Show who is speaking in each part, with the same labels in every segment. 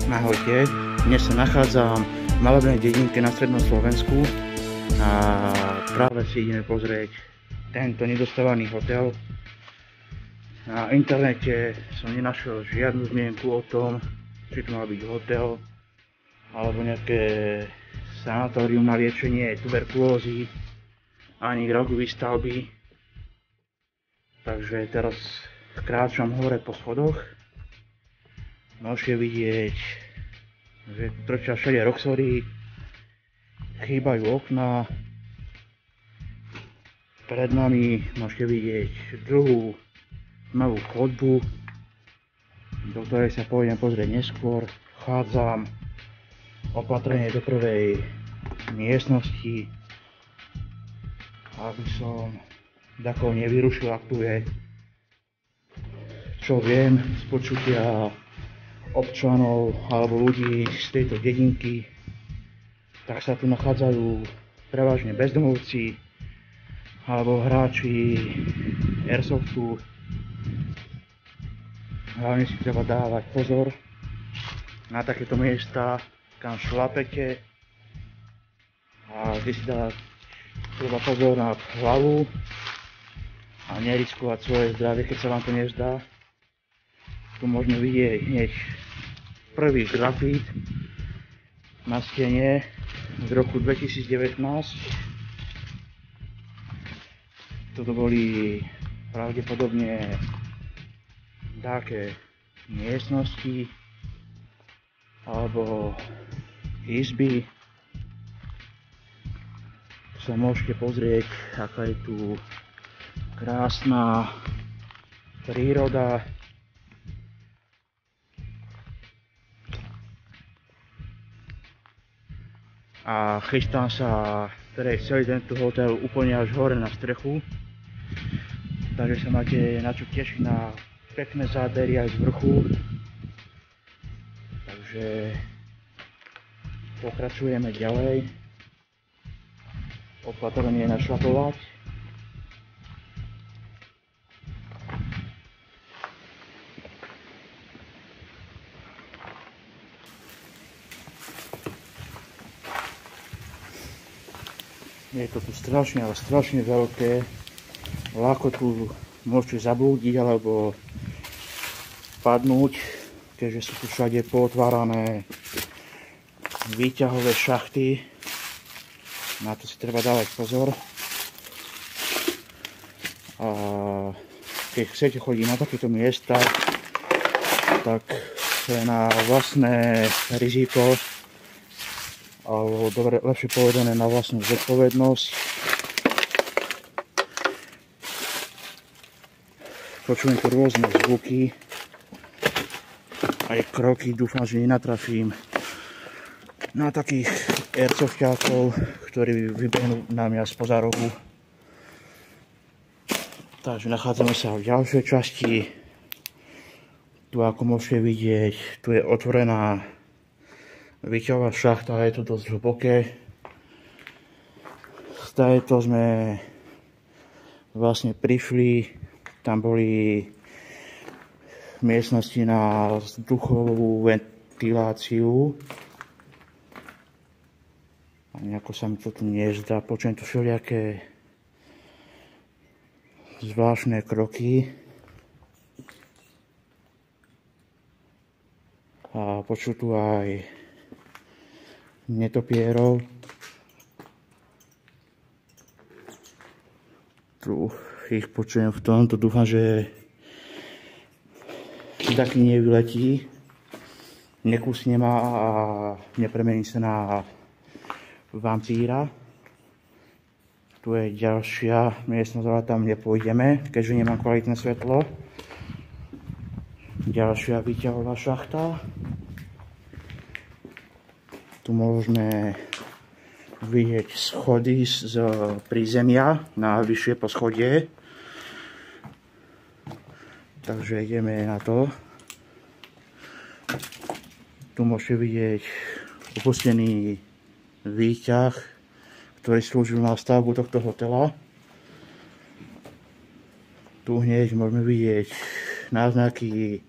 Speaker 1: Ahojte, dnes sa nachádzam v malebnej dedinke na strednom Slovensku a práve si ideme pozrieť tento nedostávaný hotel. Na internete som nenašiel žiadnu zmienku o tom, či to má byť hotel alebo nejaké sanatórium na liečenie tuberkulózy ani rok výstavby. Takže teraz kráčam hore po schodoch. Môžete vidieť, že trčia všade roxory, chýbajú okná. Pred nami môžete vidieť dlhú tmavú chodbu, do ktorej sa pôjdem pozrieť neskôr. Vchádzam opatrne do prvej miestnosti, aby som takou nevyrušil, ak tu je. Čo viem z počutia občanov alebo ľudí z tejto dedinky, tak sa tu nachádzajú prevažne bezdomovci alebo hráči Airsoftu. Hlavne si treba dávať pozor na takéto miesta, kam šlapete, a vždy si dávať treba pozor na hlavu a neriskovať svoje zdravie, keď sa vám to nezdá. Tu môžeme vidieť hneď prvý grafít na stene z roku 2019. Toto boli pravdepodobne také miestnosti alebo izby. Tu sa môžete pozrieť, aká je tu krásna príroda. A chystám sa prejsť celý tento hotel úplne až hore na strechu, takže sa máte na čo tešiť na pekné zábery aj z vrchu. Takže pokračujeme ďalej, opatrne našlapovať. Je to tu strašne, ale strašne veľké. Ľahko tu môžete zablúdiť alebo padnúť, keďže sú tu všade pootvárané výťahové šachty. Na to si treba dávať pozor. A keď chcete chodiť na takéto miesta, tak je na vlastné riziko, alebo dobre, lepšie povedané, na vlastnú zodpovednosť. Počujem tu rôzne zvuky, aj kroky, dúfam, že nenatrafím na takých aircrafťákov, ktorí vybehnú na mňa spoza rohu. Takže nachádzame sa v ďalšej časti. Tu, ako môžete vidieť, tu je otvorená výťahová šachta, je to dosť hlboké. Z tejto sme vlastne prišli, tam boli miestnosti na vzduchovú ventiláciu. A nejako sa mi to tu nezdá, počujem tu všelijaké zvláštne kroky. A počuť tu aj netopierov. Tu ich počujem v tomto, dúfam, že taký nevyletí, nekusne ma a nepremení sa na vampíra. Tu je ďalšia miestnosť, ale tam nepôjdeme, keďže nemám kvalitné svetlo. Ďalšia výťahová šachta. Tu môžeme vidieť schody z prízemia na vyššie poschodie. Takže ideme na to. Tu môžete vidieť opustený výťah, ktorý slúžil na stavbu tohto hotela. Tu hneď môžeme vidieť náznaky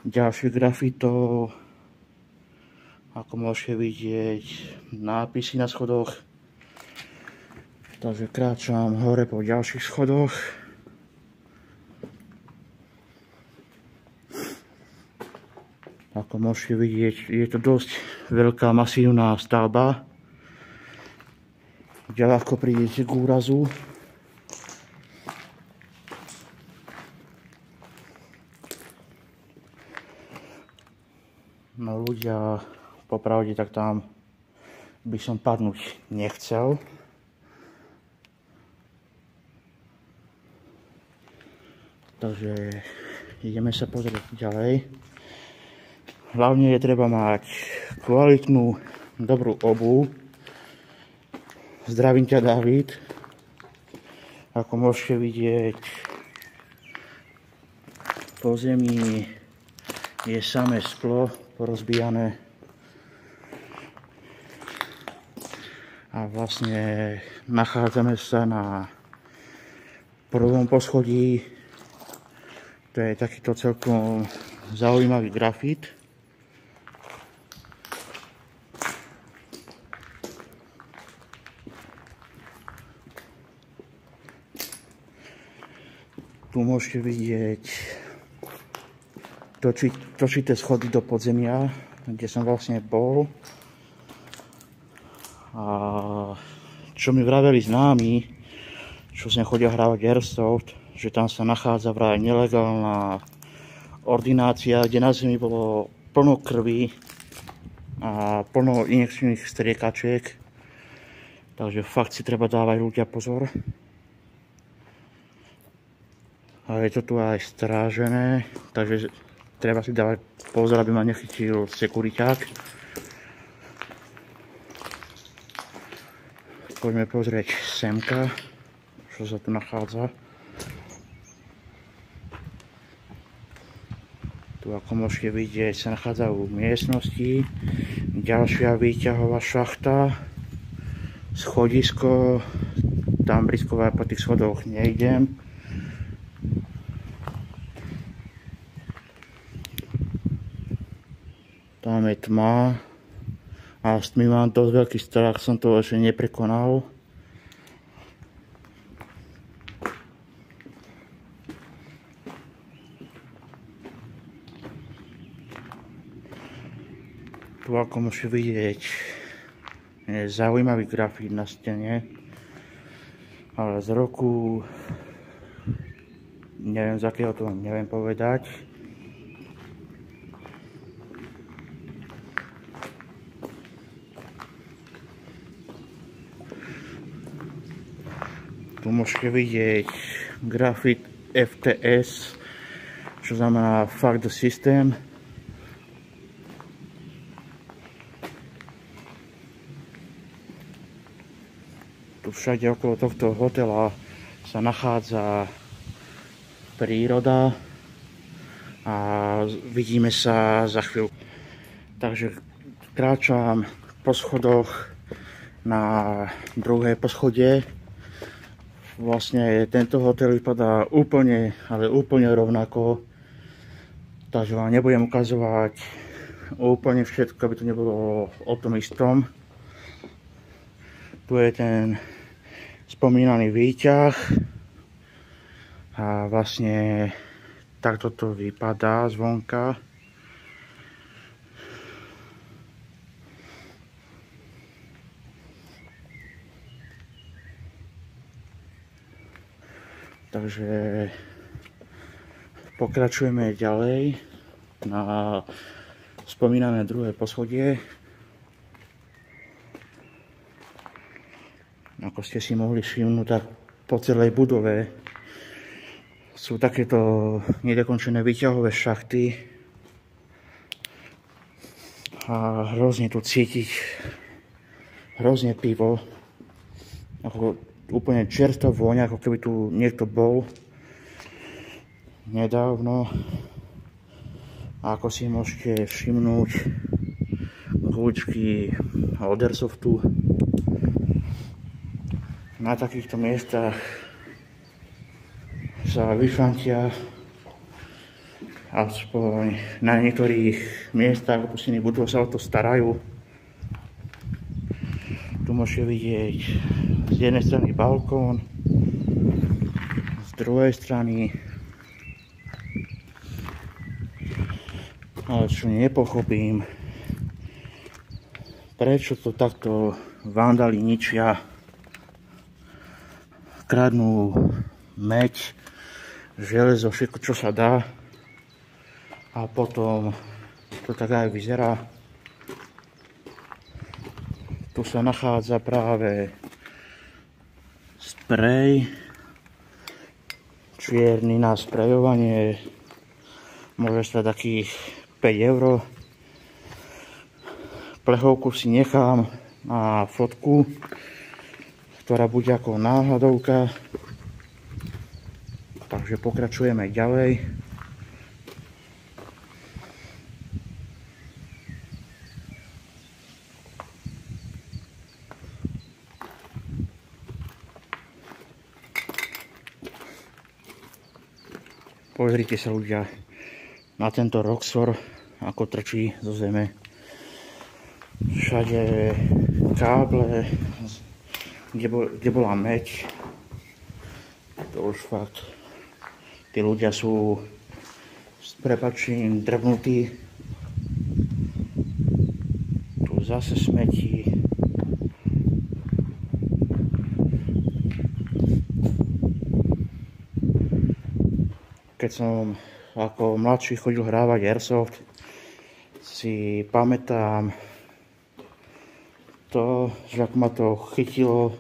Speaker 1: ďalších grafitov, Ako môžete vidieť, nápisy na schodoch. Takže kráčam hore po ďalších schodoch. Ako môžete vidieť, je to dosť veľká masívna stavba, kde ľahko prídete k úrazu. No ľudia, popravde, tak tam by som padnúť nechcel. Takže ideme sa pozrieť ďalej. Hlavne je treba mať kvalitnú, dobrú obuv. Zdravím ťa, David. Ako môžete vidieť, po zemi je samé sklo porozbijané. A vlastne nachádzame sa na prvom poschodí. To je takýto celkom zaujímavý grafit. Tu môžete vidieť točité schody do podzemia, kde som vlastne bol. A čo mi vraveli známi, čo sem chodia hrávať Airsoft, že tam sa nachádza vraj nelegálna ordinácia, kde na zemi bolo plno krvi a plno injekčných striekačiek. Takže fakt si treba dávať ľudia pozor. A je to tu aj strážené, takže treba si dávať pozor, aby ma nechytil sekuriťák. Poďme pozrieť semka, čo sa tu nachádza. Tu, ako môžete vidieť, sa nachádzajú miestnosti, ďalšia výťahová šachta, schodisko, tam briskovať po tých schodoch nejdem. Tam je tma a s tmy mám dosť veľký strach, som to ešte neprekonal. Tu, ako môžete vidieť, je zaujímavý grafít na stene, ale z roku, neviem z akého to neviem povedať. Tu môžete vidieť grafit FTS, čo znamená Fuck the System. Tu všade okolo tohto hotela sa nachádza príroda a vidíme sa za chvíľu. Takže kráčam po schodoch na druhé poschodie. Vlastne tento hotel vypadá úplne, ale úplne rovnako. Takže vám nebudem ukazovať úplne všetko, aby to nebolo o tom istom. Tu je ten spomínaný výťah a vlastne takto to vypadá zvonka. Takže pokračujeme ďalej na spomínané druhé poschodie. Ako ste si mohli všimnúť, tak po celej budove sú takéto nedokončené výťahové šachty a hrozne tu cítiť hrozne pivo, ako úplne čerstvá vôňa, ako keby tu niekto bol nedávno. A ako si môžete všimnúť, guličky od Airsoftu. Na takýchto miestach sa vyfantia aspoň na niektorých miestach opustených budov sa o to starajú. Tu môžete vidieť z jednej strany balkón, z druhej strany, ale čo nepochopím, prečo to takto vandali ničia, kradnú meď, železo, všetko čo sa dá a potom to tak aj vyzerá. Tu sa nachádza práve sprej čierny na sprejovanie, môže stať takých 5 €. Plechovku si nechám na fotku, ktorá bude ako náhľadovka. Takže pokračujeme ďalej. Pozrite sa ľudia na tento Roxor, ako trčí zo zeme. Všade káble, kde bola meď. To už fakt, tí ľudia sú s prepáčením drbnutí. Tu zase smeti. Keď som ako mladší chodil hrávať Airsoft, si pamätám to, že ako ma to chytilo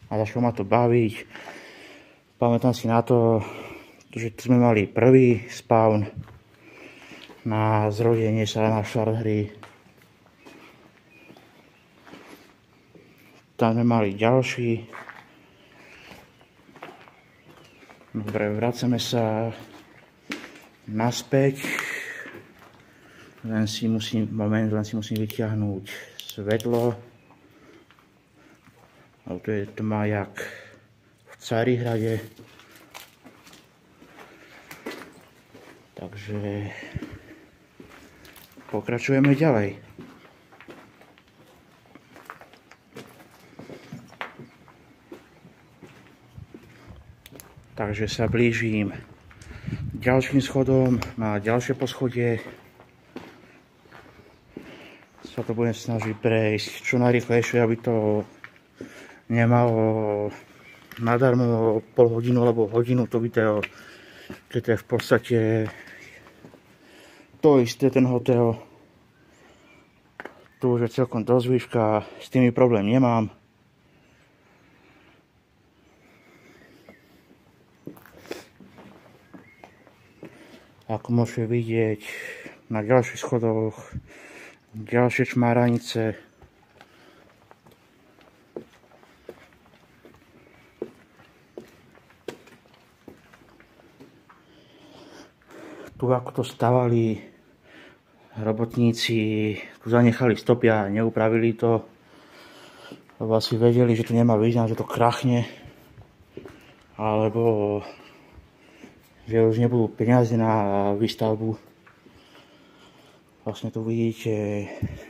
Speaker 1: a začalo ma to baviť. Pamätám si na to, že tu sme mali prvý spawn na zrodenie sa na štart hry. Tam sme mali ďalší. Dobre, vracame sa naspäť. Len si musím vyťahnuť svetlo. Ale to je tma jak v Carihrade. Takže pokračujeme ďalej. Takže sa blížim ďalším schodom na ďalšie poschodie. Sa to budem snažiť prejsť čo najrýchlejšie, aby to nemalo nadarmo pol hodinu alebo hodinu to video, keď to je v podstate to isté ten hotel. Tu už je celkom dosť výška, s tými problém nemám. Ako môžete vidieť, na ďalších schodoch ďalšie čmáranice. Tu ako to stavali robotníci, tu zanechali stopy a neupravili to, lebo asi vedeli, že tu nemá význam, že to krachne, alebo že už nebudú peniaze na výstavbu. Vlastne tu vidíte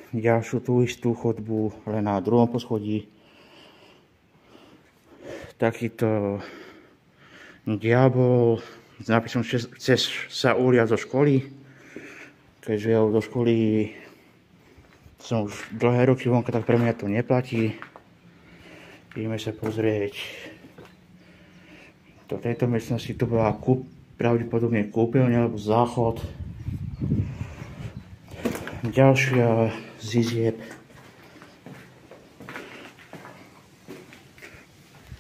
Speaker 1: ďalšiu tú istú chodbu, len na druhom poschodí. Takýto diabol s nápisom, že chceš sa uliať zo školy. Keďže ja do školy som už dlhé roky vonka, tak pre mňa to neplatí. Ideme sa pozrieť do tejto miestnosti. To bola pravdepodobne kúpeľňa alebo záchod. Ďalšia z izieb.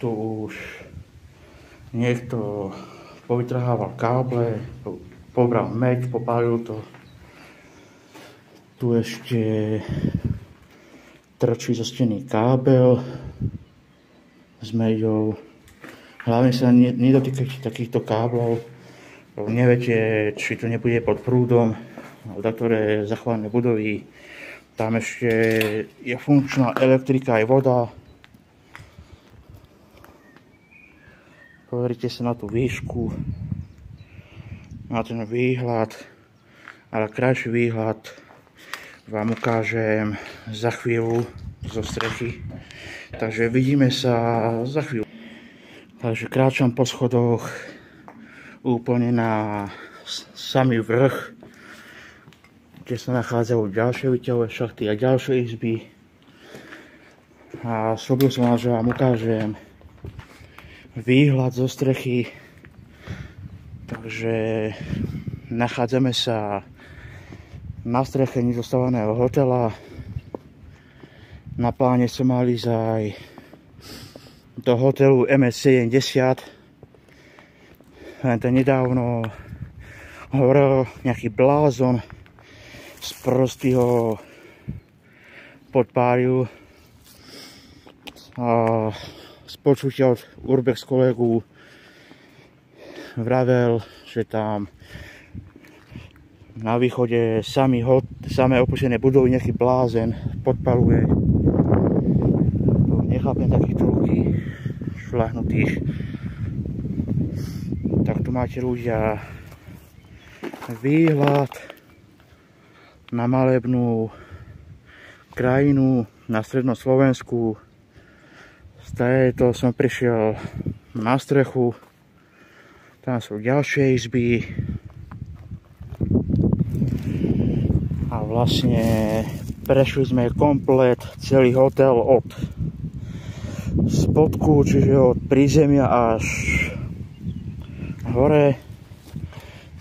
Speaker 1: Tu už niekto povytrhával káble, pobral meď, popálil to. Tu ešte trčí zo steny kábel s meďou. Hlavne sa nedotýkajte takýchto káblov. Neviete, či to nebude pod prúdom, za ktoré zachované budovy. Tam ešte je funkčná elektrika aj voda. Pozrite sa na tú výšku. na ten výhľad, ale krajší výhľad vám ukážem za chvíľu zo strechy. Takže vidíme sa za chvíľu. Takže kráčam po schodoch úplne na samý vrch, kde sa nachádzajú ďalšie výťahové šachty a ďalšie izby. A slúbil som vám, že vám ukážem výhľad zo strechy. Takže nachádzame sa na streche nedostávaného hotela. Na pláne som mal ísť aj do hotelu MS70. Len to nedávno horel nejaký blázon, sprostý ho podpálil. A z počutia od Urbex kolegu vravel, že tam na východe samé opustené budovy nejaký blázen podpaluje. Nechápem takýchto ľudí šľahnutých. Tak tu máte ľudia výhľad na malebnú krajinu na strednom Slovensku. Z tejto som prišiel na strechu. Tam sú ďalšie izby. A vlastne prešli sme komplet celý hotel od spodku, čiže od prízemia až hore.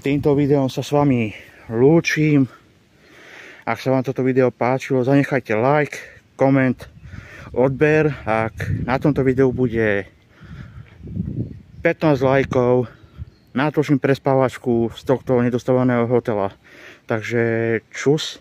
Speaker 1: Týmto videom sa s vami lúčim. Ak sa vám toto video páčilo, zanechajte like, koment, odber. Ak na tomto videu bude 15 lajkov, natočím prespávačku z tohto nedostávaného hotela. Takže čus.